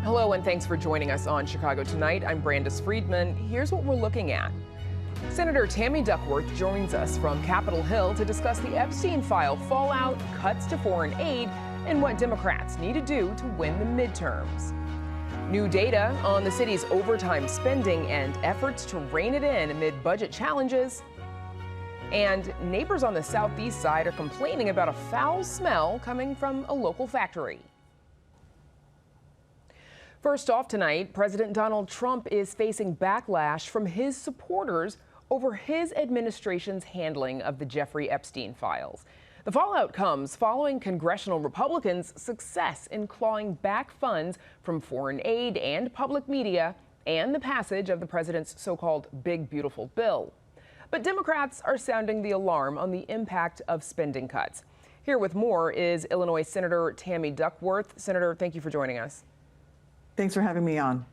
Hello and thanks for joining us on Chicago Tonight. I'm Brandis Friedman. Here's what we're looking at. Senator Tammy Duckworth joins us from Capitol Hill to discuss the Epstein file fallout, cuts to foreign aid, and what Democrats need to do to win the midterms. New data on the city's overtime spending and efforts to rein it in amid budget challenges. And neighbors on the southeast side are complaining about a foul smell coming from a local factory. First off tonight, President Donald Trump is facing backlash from his supporters over his administration's handling of the Jeffrey Epstein files. The fallout comes following congressional Republicans' success in clawing back funds from foreign aid and public media and the passage of the president's so-called Big Beautiful Bill. But Democrats are sounding the alarm on the impact of spending cuts. Here with more is Illinois Senator Tammy Duckworth. Senator, thank you for joining us. Thanks for having me on.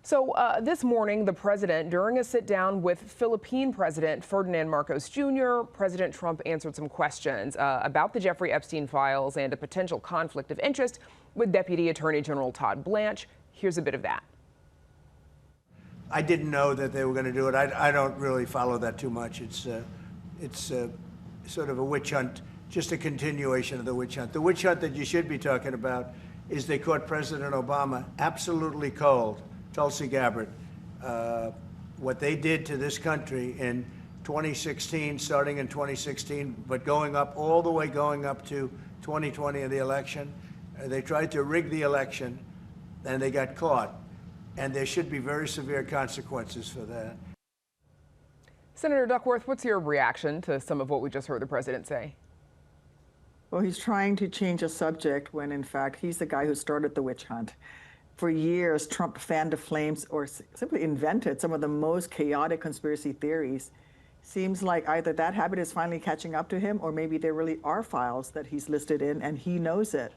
So this morning, the president, during a sit down with Philippine President Ferdinand Marcos Jr., President Trump answered some questions about the Jeffrey Epstein files and a potential conflict of interest with Deputy Attorney General Todd Blanche. Here's a bit of that. I didn't know that they were going to do it. I don't really follow that too much. It's sort of a witch hunt, just a continuation of the witch hunt. The witch hunt that you should be talking about is they caught President Obama absolutely cold, Tulsi Gabbard. What they did to this country in 2016, starting in 2016, but going up all the way going up to 2020 in the election. They tried to rig the election, and they got caught. And there should be very severe consequences for that. Senator Duckworth, what's your reaction to some of what we just heard the president say? Well, he's trying to change a subject when, in fact, he's the guy who started the witch hunt. For years, Trump fanned the flames or simply invented some of the most chaotic conspiracy theories. Seems like either that habit is finally catching up to him, or maybe there really are files that he's listed in and he knows it.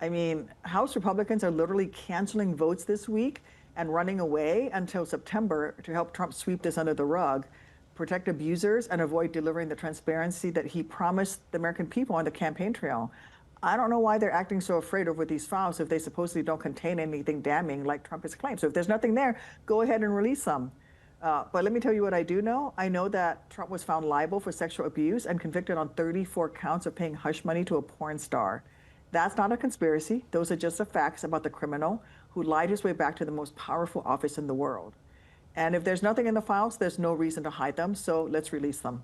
I mean, House Republicans are literally canceling votes this week and running away until September to help Trump sweep this under the rug, protect abusers, and avoid delivering the transparency that he promised the American people on the campaign trail. I don't know why they're acting so afraid over these files if they supposedly don't contain anything damning like Trump has claimed. So if there's nothing there, go ahead and release them. But let me tell you what I do know. I know that Trump was found liable for sexual abuse and convicted on 34 counts of paying hush money to a porn star. That's not a conspiracy. Those are just the facts about the criminal who lied his way back to the most powerful office in the world. And if there's nothing in the files, there's no reason to hide them, so let's release them.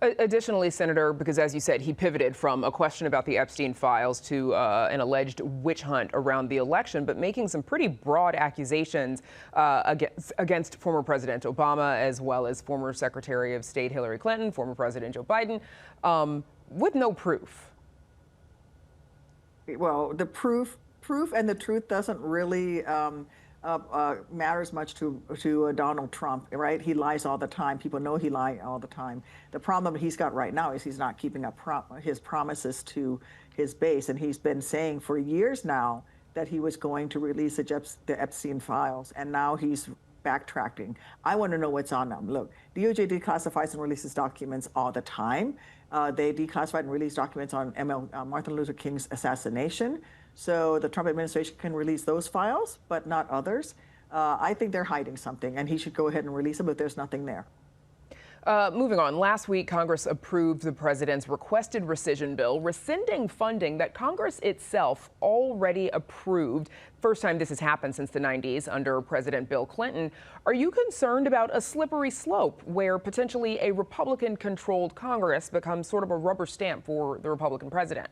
Additionally, Senator, because as you said, he pivoted from a question about the Epstein files to an alleged witch hunt around the election, but making some pretty broad accusations against former President Obama, as well as former Secretary of State Hillary Clinton, former President Joe Biden, with no proof. Well, the proof and the truth doesn't really matters much to Donald Trump, right? He lies all the time. People know he lies all the time. The problem he's got right now is he's not keeping up his promises to his base, and he's been saying for years now that he was going to release the Epstein files, and now he's backtracking. I want to know what's on them. Look, DOJ declassifies and releases documents all the time. They declassified and released documents on Martin Luther King's assassination. So the Trump administration can release those files, but not others. I think they're hiding something, and he should go ahead and release them if there's nothing there. Moving on, last week, Congress approved the president's requested rescission bill, rescinding funding that Congress itself already approved. First time this has happened since the 90s under President Bill Clinton. Are you concerned about a slippery slope where potentially a Republican-controlled Congress becomes sort of a rubber stamp for the Republican president?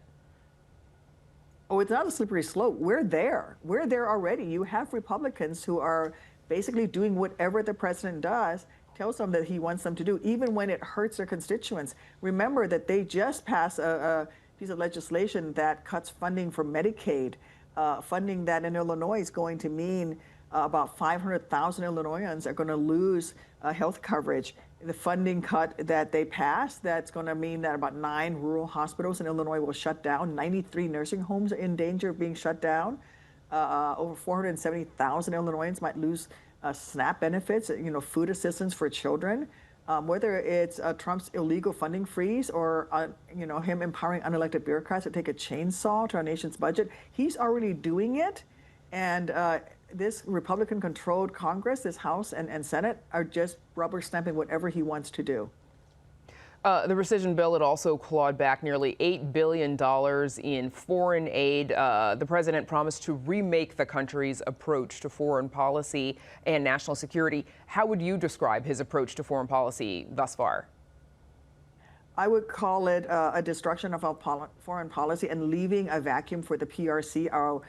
Oh, it's not a slippery slope. We're there. We're there already. You have Republicans who are basically doing whatever the president does, tells them that he wants them to do, even when it hurts their constituents. Remember that they just passed a piece of legislation that cuts funding for Medicaid, funding that in Illinois is going to mean about 500,000 Illinoisans are going to lose health coverage. The funding cut that they passed, that's going to mean that about 9 rural hospitals in Illinois will shut down. 93 nursing homes are in danger of being shut down. Over 470,000 Illinoisans might lose SNAP benefits, food assistance for children. Whether it's Trump's illegal funding freeze or him empowering unelected bureaucrats to take a chainsaw to our nation's budget, he's already doing it. And this Republican-controlled Congress, this House and Senate, are just rubber stamping whatever he wants to do. The rescission bill had also clawed back nearly $8 billion in foreign aid. The president promised to remake the country's approach to foreign policy and national security. How would you describe his approach to foreign policy thus far? I would call it a destruction of our foreign policy and leaving a vacuum for the PRC, our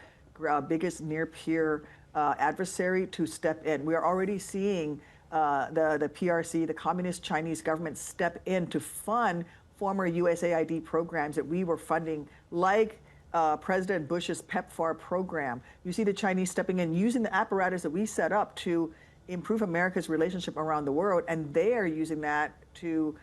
biggest near-peer adversary, to step in. We are already seeing the PRC, the Communist Chinese government, step in to fund former USAID programs that we were funding, like President Bush's PEPFAR program. You see the Chinese stepping in, using the apparatus that we set up to improve America's relationship around the world, and they are using that to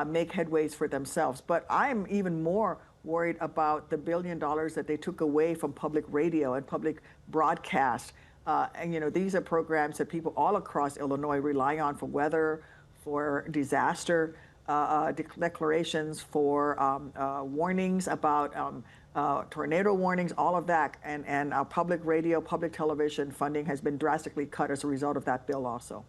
make headways for themselves. But I'm even more worried about the $1 billion that they took away from public radio and public broadcast. And you know, these are programs that people all across Illinois rely on for weather, for disaster declarations, for warnings about tornado warnings, all of that. And our public radio, public television funding has been drastically cut as a result of that bill also.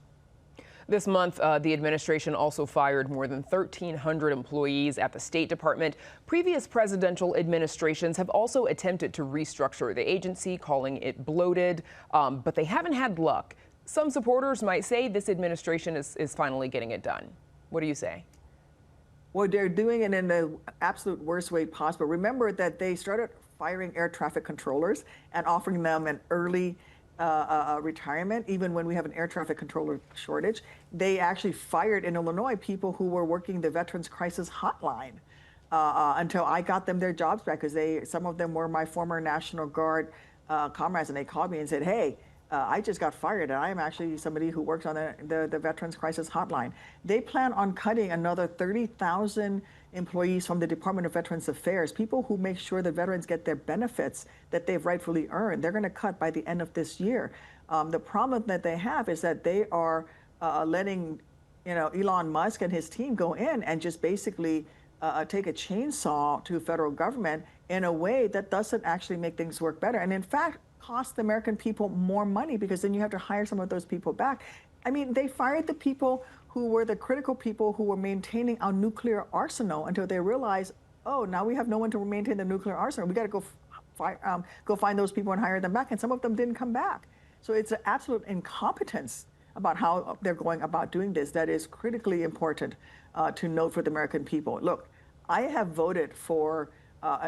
This month, the administration also fired more than 1,300 employees at the State Department. Previous presidential administrations have also attempted to restructure the agency, calling it bloated, but they haven't had luck. Some supporters might say this administration is finally getting it done. What do you say? Well, they're doing it in the absolute worst way possible. Remember that they started firing air traffic controllers and offering them an early retirement, even when we have an air traffic controller shortage. They actually fired in Illinois people who were working the Veterans Crisis Hotline until I got them their jobs back, because some of them were my former National Guard comrades, and they called me and said, hey, I just got fired, and I am actually somebody who works on the Veterans Crisis Hotline. They plan on cutting another 30,000 employees from the Department of Veterans Affairs, people who make sure the veterans get their benefits that they've rightfully earned. They're going to cut by the end of this year. The problem that they have is that they are letting, Elon Musk and his team go in and just basically take a chainsaw to federal government in a way that doesn't actually make things work better. And in fact, cost the American people more money, because then you have to hire some of those people back. I mean, they fired the people who were the critical people who were maintaining our nuclear arsenal until they realized, oh, now we have no one to maintain the nuclear arsenal. We got to go find those people and hire them back. And some of them didn't come back. So it's an absolute incompetence about how they're going about doing this that is critically important to note for the American people. Look, I have voted for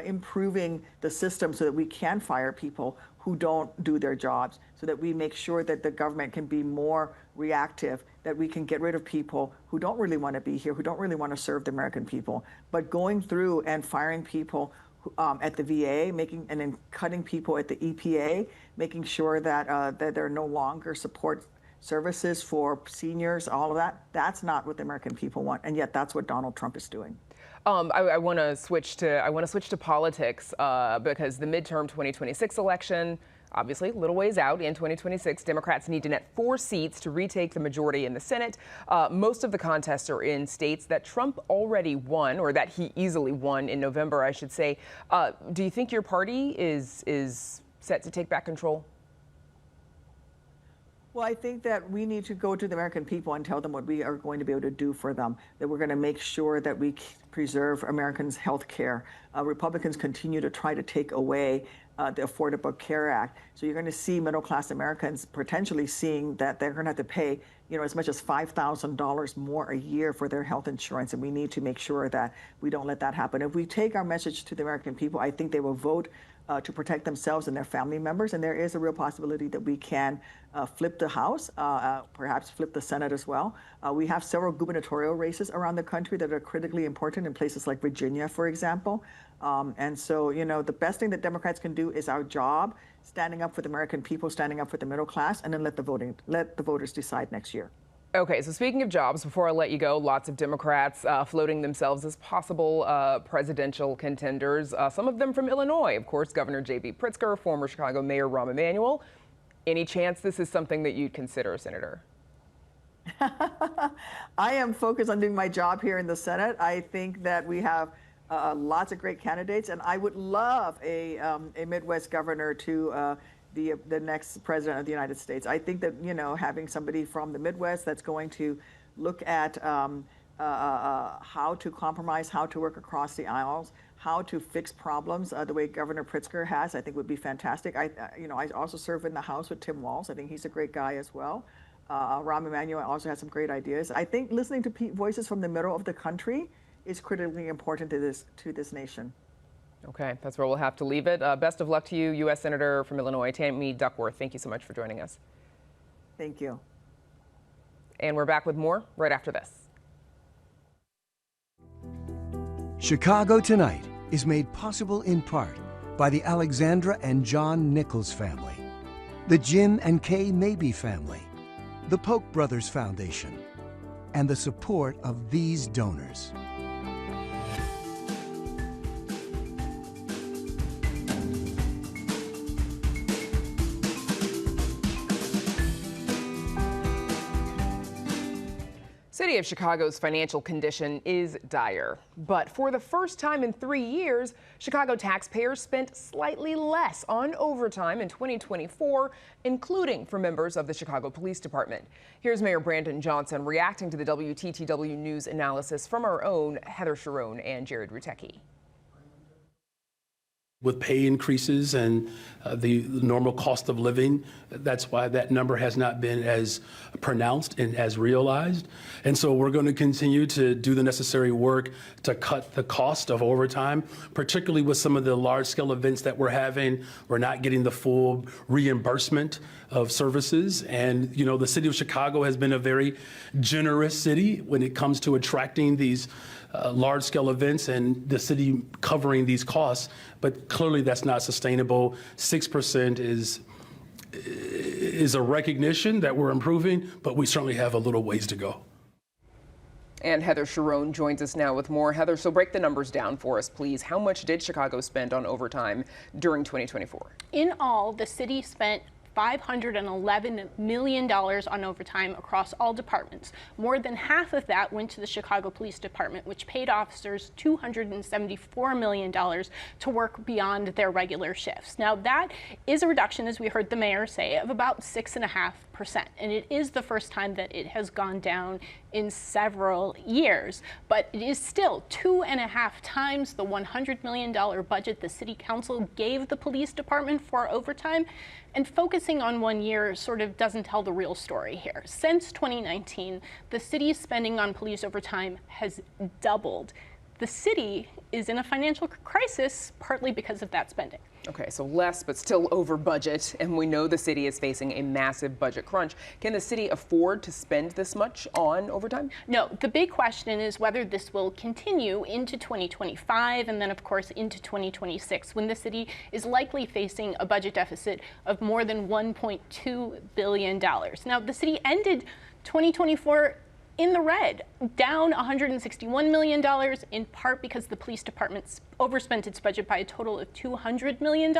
improving the system so that we can fire people who don't do their jobs, so that we make sure that the government can be more reactive, that we can get rid of people who don't really want to be here, who don't really want to serve the American people. But going through and firing people at the VA, and then cutting people at the EPA, making sure that there are no longer support services for seniors, all of that, that's not what the American people want. And yet that's what Donald Trump is doing. I want to switch to politics because the midterm 2026 election, obviously a little ways out. In 2026, Democrats need to net 4 seats to retake the majority in the Senate. Most of the contests are in states that Trump already won, or that he easily won in November, I should say. Do you think your party is set to take back control? Well, I think that we need to go to the American people and tell them what we are going to be able to do for them, that we're going to make sure that we preserve Americans' health care. Republicans continue to try to take away the Affordable Care Act. So you're going to see middle-class Americans potentially seeing that they're going to have to pay, as much as $5,000 more a year for their health insurance, and we need to make sure that we don't let that happen. If we take our message to the American people, I think they will vote to protect themselves and their family members, and there is a real possibility that we can flip the House, perhaps flip the Senate as well. We have several gubernatorial races around the country that are critically important in places like Virginia, for example. And so, the best thing that Democrats can do is our job, standing up for the American people, standing up for the middle class, and then let the voters decide next year. Okay, so speaking of jobs, before I let you go, lots of Democrats floating themselves as possible presidential contenders, some of them from Illinois. Of course, Governor J.B. Pritzker, former Chicago Mayor Rahm Emanuel. Any chance this is something that you'd consider, Senator? I am focused on doing my job here in the Senate. I think that we have lots of great candidates, and I would love a Midwest governor to the next president of the United States. I think that, having somebody from the Midwest that's going to look at how to compromise, how to work across the aisles, how to fix problems the way Governor Pritzker has, I think would be fantastic. I also serve in the House with Tim Walz. I think he's a great guy as well. Rahm Emanuel also has some great ideas. I think listening to voices from the middle of the country is critically important to this nation. Okay, that's where we'll have to leave it. Best of luck to you, U.S. Senator from Illinois, Tammy Duckworth. Thank you so much for joining us. Thank you. And we're back with more right after this. Chicago Tonight is made possible in part by the Alexandra and John Nichols family, the Jim and Kay Mabey family, the Polk Brothers Foundation, and the support of these donors. City of Chicago's financial condition is dire, but for the first time in 3 years, Chicago taxpayers spent slightly less on overtime in 2024, including for members of the Chicago Police Department. Here's Mayor Brandon Johnson reacting to the WTTW News analysis from our own Heather Sharon and Jared Rutecki. With pay increases and the normal cost of living, that's why that number has not been as pronounced and as realized. And so we're going to continue to do the necessary work to cut the cost of overtime, particularly with some of the large-scale events that we're having. We're not getting the full reimbursement of services. And, the city of Chicago has been a very generous city when it comes to attracting these large-scale events and the city covering these costs, but clearly that's not sustainable. 6% is a recognition that we're improving, but we certainly have a little ways to go. And Heather Sharon joins us now with more. Heather, so break the numbers down for us, please. How much did Chicago spend on overtime during 2024? In all, the city spent $511 million on overtime across all departments. More than half of that went to the Chicago Police Department, which paid officers $274 million to work beyond their regular shifts. Now, that is a reduction, as we heard the mayor say, of about 6.5%. And it is the first time that it has gone down in several years. But it is still 2.5 times the $100 million budget the city council gave the police department for overtime. And focusing on 1 year sort of doesn't tell the real story here. Since 2019, the city's spending on police overtime has doubled. The city is in a financial crisis, partly because of that spending. Okay, so less, but still over budget, and we know the city is facing a massive budget crunch. Can the city afford to spend this much on overtime? No, the big question is whether this will continue into 2025 and then, of course, into 2026, when the city is likely facing a budget deficit of more than $1.2 billion. Now, the city ended 2024 in the red, down $161 million, in part because the police department overspent its budget by a total of $200 million,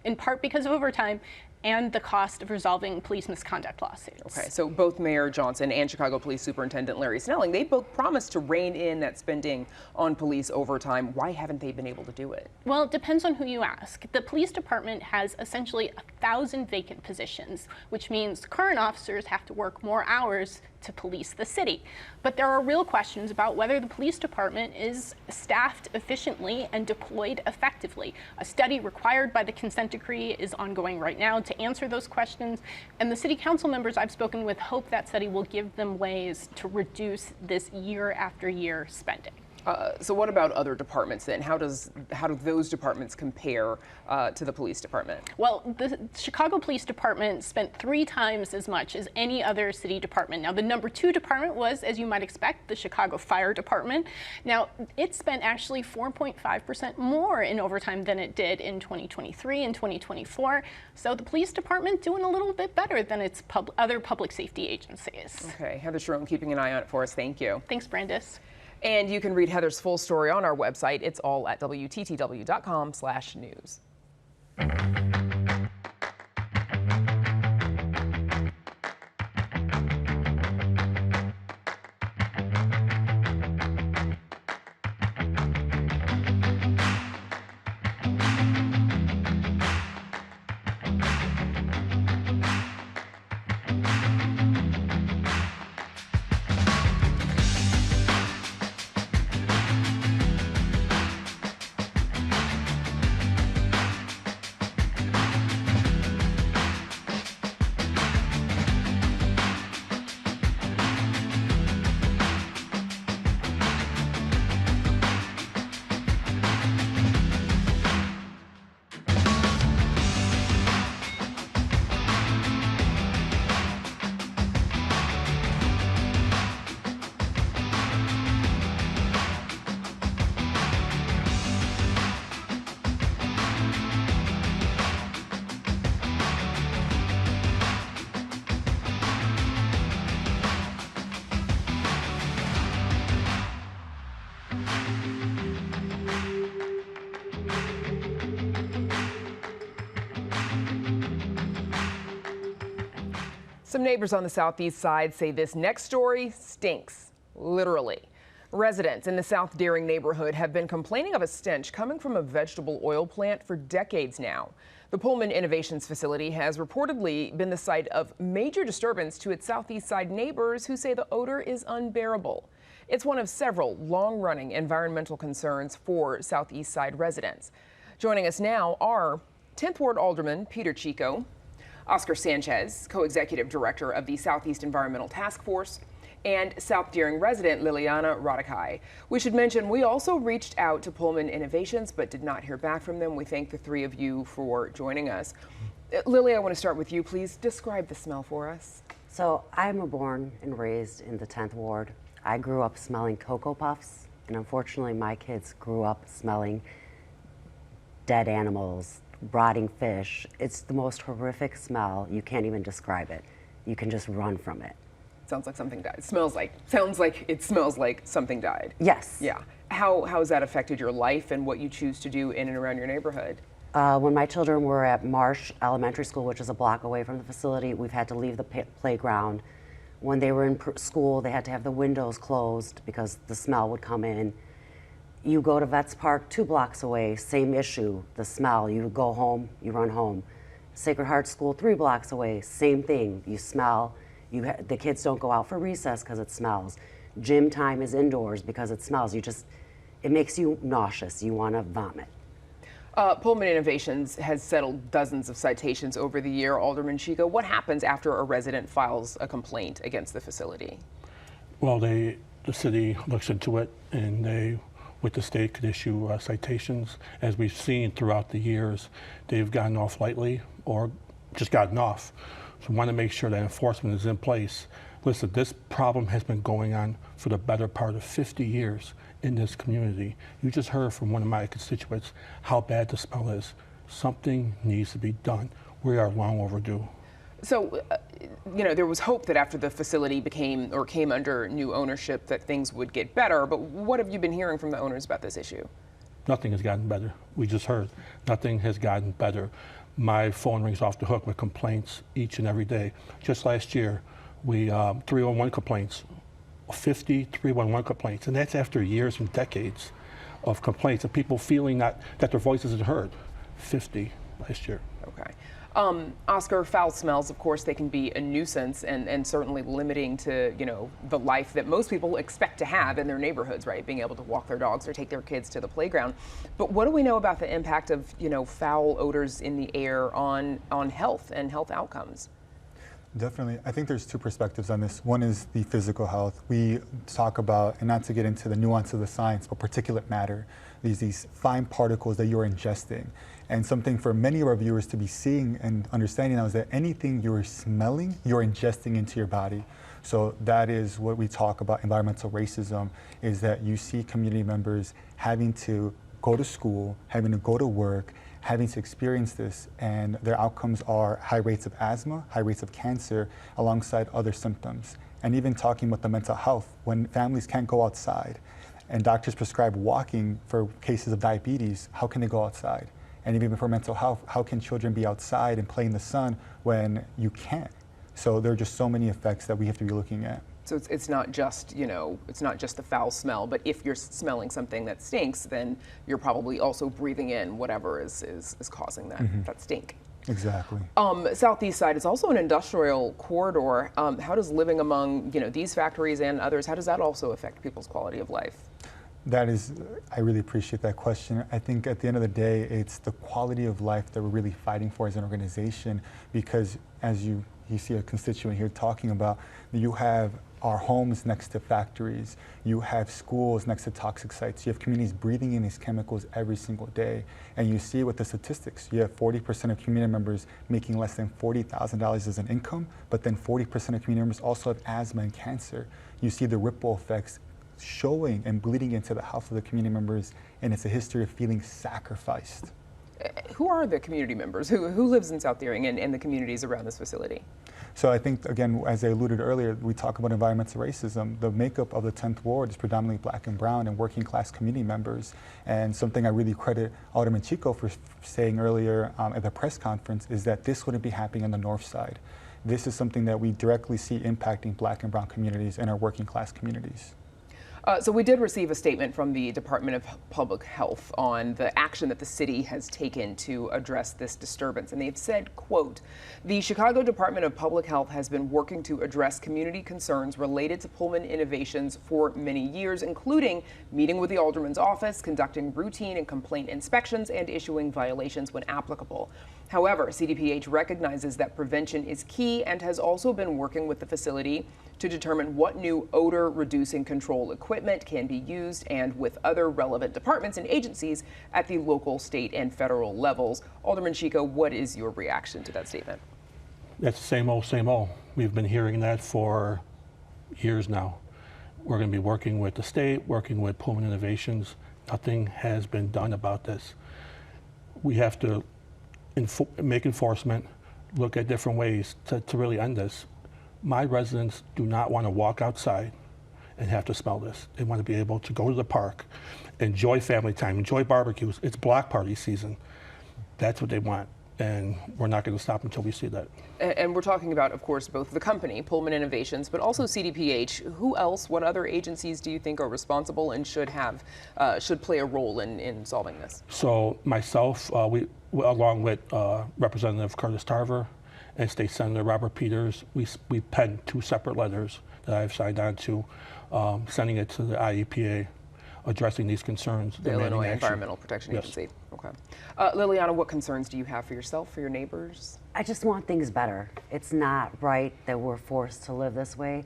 in part because of overtime and the cost of resolving police misconduct lawsuits. Okay, so both Mayor Johnson and Chicago Police Superintendent Larry Snelling, they both promised to rein in that spending on police overtime. Why haven't they been able to do it? Well, it depends on who you ask. The police department has essentially 1,000 vacant positions, which means current officers have to work more hours to police the city. But there are real questions about whether the police department is staffed efficiently and deployed effectively. A study required by the consent decree is ongoing right now to answer those questions, and the city council members I've spoken with hope that study will give them ways to reduce this year after year spending. So what about other departments then? How do those departments compare to the police department? Well, the Chicago Police Department spent 3 times as much as any other city department. Now, the number 2 department was, as you might expect, the Chicago Fire Department. Now, it spent actually 4.5% more in overtime than it did in 2023 and 2024. So the police department doing a little bit better than its other public safety agencies. Okay, Heather Sharon keeping an eye on it for us. Thank you. Thanks, Brandis. And you can read Heather's full story on our website. It's all at WTTW.com/news. Some neighbors on the southeast side say this next story stinks, literally. Residents in the South Deering neighborhood have been complaining of a stench coming from a vegetable oil plant for decades now. The Pullman Innovations facility has reportedly been the site of major disturbance to its southeast side neighbors who say the odor is unbearable. It's one of several long-running environmental concerns for southeast side residents. Joining us now are 10th Ward Alderman Peter Chico, Oscar Sanchez, co-executive director of the Southeast Environmental Task Force, and South Deering resident Liliana Radakai. We should mention we also reached out to Pullman Innovations but did not hear back from them. We thank the three of you for joining us. Lily, I want to start with you. Please describe the smell for us. So I'm born and raised in the 10th Ward. I grew up smelling Cocoa Puffs, and unfortunately my kids grew up smelling dead animals, rotting fish. It's the most horrific smell. You can't even describe it. You can just run from it. Sounds like something died. Sounds like it smells like something died. Yes. Yeah. How has that affected your life and what you choose to do in and around your neighborhood? When my children were at Marsh Elementary School, which is a block away from the facility, we've had to leave the playground. When they were in school, they had to have the windows closed because the smell would come in. You go to Vets Park 2 blocks away, same issue, the smell. You go home, you run home. Sacred Heart School 3 blocks away, same thing. You smell. The kids don't go out for recess because it smells. Gym time is indoors because it smells. It makes you nauseous. You want to vomit. Pullman Innovations has settled dozens of citations over the year. Alderman Chico, what happens after a resident files a complaint against the facility? Well, the city looks into it, and they, with the state, could issue citations. As we've seen throughout the years, they've gotten off lightly or just gotten off. So we want to make sure that enforcement is in place. Listen, this problem has been going on for the better part of 50 years in this community. You just heard from one of my constituents how bad the smell is. Something needs to be done. We are long overdue. So, there was hope that after the facility came under new ownership that things would get better, but what have you been hearing from the owners about this issue? Nothing has gotten better. We just heard. Nothing has gotten better. My phone rings off the hook with complaints each and every day. Just last year, we 311 complaints, 50 311 complaints, and that's after years and decades of complaints of people feeling that their voices are heard. 50 last year. Okay. Oscar, foul smells, of course, they can be a nuisance and certainly limiting to, the life that most people expect to have in their neighborhoods, right? Being able to walk their dogs or take their kids to the playground. But what do we know about the impact of, foul odors in the air on health and health outcomes? Definitely. I think there's two perspectives on this. One is the physical health. We talk about, and not to get into the nuance of the science, but particulate matter, these fine particles that you're ingesting. And something for many of our viewers to be seeing and understanding now is that anything you're smelling, you're ingesting into your body. So that is what we talk about environmental racism, is that you see community members having to go to school, having to go to work, having to experience this, and their outcomes are high rates of asthma, high rates of cancer, alongside other symptoms. And even talking about the mental health, when families can't go outside and doctors prescribe walking for cases of diabetes, how can they go outside? And even for mental health, how can children be outside and play in the sun when you can't? So there are just so many effects that we have to be looking at. So it's not just, it's not just the foul smell, but if you're smelling something that stinks, then you're probably also breathing in whatever is causing that stink. Exactly. Southeast side is also an industrial corridor. How does living among, these factories and others, how does that also affect people's quality of life? I really appreciate that question. I think at the end of the day, it's the quality of life that we're really fighting for as an organization, because as you see a constituent here talking about, you have our homes next to factories, you have schools next to toxic sites, you have communities breathing in these chemicals every single day, and you see with the statistics, you have 40% of community members making less than $40,000 as an income, but then 40% of community members also have asthma and cancer. You see the ripple effects showing and bleeding into the health of the community members, and it's a history of feeling sacrificed. Who are the community members? Who lives in South Deering and the communities around this facility? So I think, again, as I alluded earlier, we talk about environmental racism. The makeup of the 10th Ward is predominantly black and brown and working class community members. And something I really credit Alderman Chico for saying earlier at the press conference is that this wouldn't be happening on the north side. this is something that we directly see impacting Black and brown communities and our working class communities. So we did receive a statement from the Department of Public Health on the action that the city has taken to address this disturbance. And they've said, quote, the Chicago Department of Public Health has been working to address community concerns related to Pullman innovations for many years, including meeting with the alderman's office, conducting routine and complaint inspections, and issuing violations when applicable. However, CDPH recognizes that prevention is key and has also been working with the facility to determine what new odor-reducing control equipment can be used, and with other relevant departments and agencies at the local, state, and federal levels. Alderman Chico, what is your reaction to that statement? That's the same old, same old. We've been hearing that for years now. We're going to be working with the state, working with Pullman Innovations. Nothing has been done about this. We have to make enforcement, look at different ways to really end this. My residents do not want to walk outside and have to smell this. They want to be able to go to the park, enjoy family time, enjoy barbecues. It's block party season. That's what they want. And we're not going to stop until we see that. And we're talking about, of course, both the company, Pullman Innovations, but also CDPH. Who else, what other agencies do you think are responsible and should play a role in solving this? So myself, along with Representative Curtis Tarver and State Senator Robert Peters, we penned 2 separate letters that I've signed on to, sending it to the IEPA, addressing these concerns. The Illinois Environmental Protection Agency. Okay. Liliana, what concerns do you have for yourself, for your neighbors? I just want things better. It's not right that we're forced to live this way.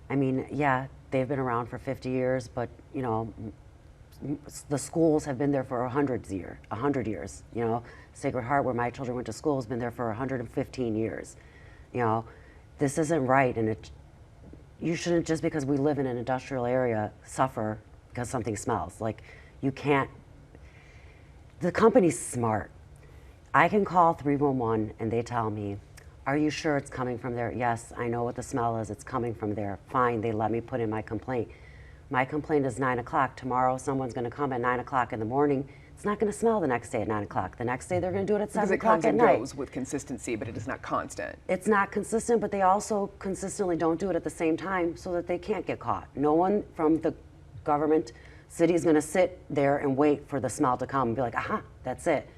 I mean, yeah, they've been around for 50 years, but you know, the schools have been there for 100 years. You know, Sacred Heart, where my children went to school, has been there for 115 years. You know, this isn't right, and you shouldn't, just because we live in an industrial area, suffer because something smells. Like, you can't. The company's smart. I can call 311 and they tell me, are you sure it's coming from there? Yes, I know what the smell is. It's coming from there. Fine, they let me put in my complaint. My complaint is 9 o'clock. Tomorrow, someone's going to come at 9 o'clock in the morning. It's not going to smell the next day at 9 o'clock. The next day, they're going to do it at 7 o'clock at night. Because it comes and goes with consistency, but it is not constant. It's not consistent, but they also consistently don't do it at the same time so that they can't get caught. No one from the government, city, is going to sit there and wait for the smell to come and be like, aha, that's it.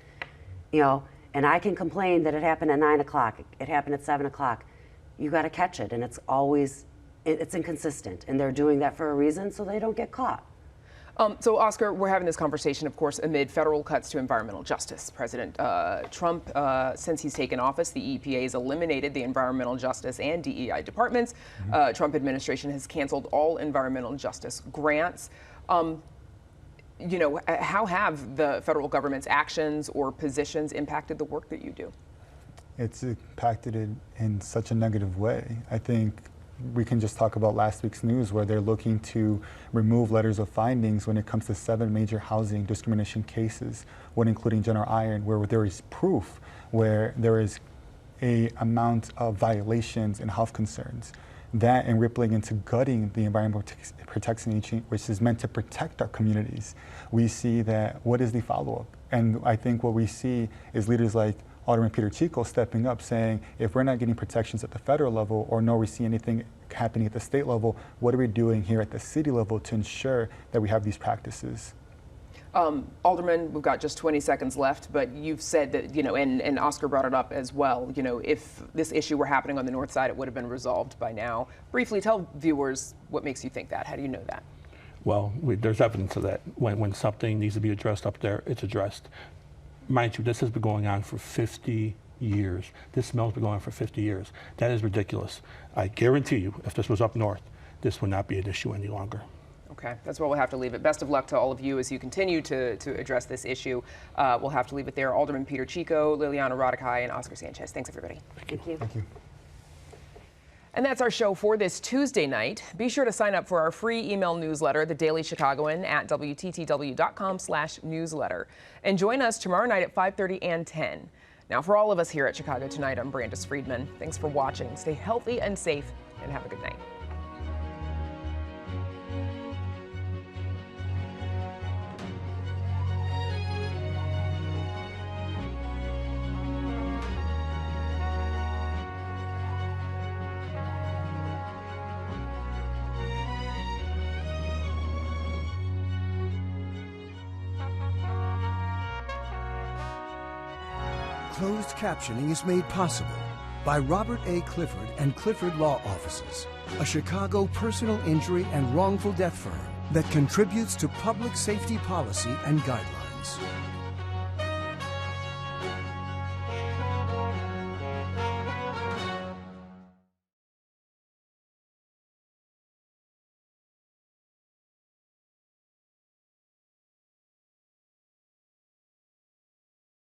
You know, and I can complain that it happened at 9 o'clock, it happened at 7 o'clock. You got to catch it, and it's always, it's inconsistent, and they're doing that for a reason so they don't get caught. So, Oscar, we're having this conversation, of course, amid federal cuts to environmental justice. President Trump, since he's taken office, the EPA has eliminated the environmental justice and DEI departments. Trump administration has canceled all environmental justice grants. You know, how have the federal government's actions or positions impacted the work that you do? It's impacted it in such a negative way. I think we can just talk about last week's news, where they're looking to remove letters of findings when it comes to 7 major housing discrimination cases, one including General Iron, where there is proof where there is a amount of violations and health concerns. That and rippling into gutting the Environmental Protection Agency, which is meant to protect our communities. We see that, what is the follow-up? And I think what we see is leaders like Alderman Peter Chico stepping up, saying, if we're not getting protections at the federal level, or nor we see anything happening at the state level, what are we doing here at the city level to ensure that we have these practices? Alderman, we've got just 20 seconds left, but you've said that, you know, and Oscar brought it up as well, you know, if this issue were happening on the north side, it would have been resolved by now. Briefly tell viewers what makes you think that. How do you know that? Well, there's evidence of that. When something needs to be addressed up there, it's addressed. Mind you, this has been going on for 50 years. This smell's been going on for 50 years. That is ridiculous. I guarantee you, if this was up north, this would not be an issue any longer. Okay, that's where we'll have to leave it. Best of luck to all of you as you continue to address this issue. We'll have to leave it there. Alderman Peter Chico, Liliana Rodikai, and Oscar Sanchez. Thanks, everybody. Thank you. Thank you. And that's our show for this Tuesday night. Be sure to sign up for our free email newsletter, The Daily Chicagoan, at WTTW.com/newsletter. And join us tomorrow night at 5:30 and 10. Now, for all of us here at Chicago Tonight, I'm Brandis Friedman. Thanks for watching. Stay healthy and safe, and have a good night. Closed captioning is made possible by Robert A. Clifford and Clifford Law Offices, a Chicago personal injury and wrongful death firm that contributes to public safety policy and guidelines.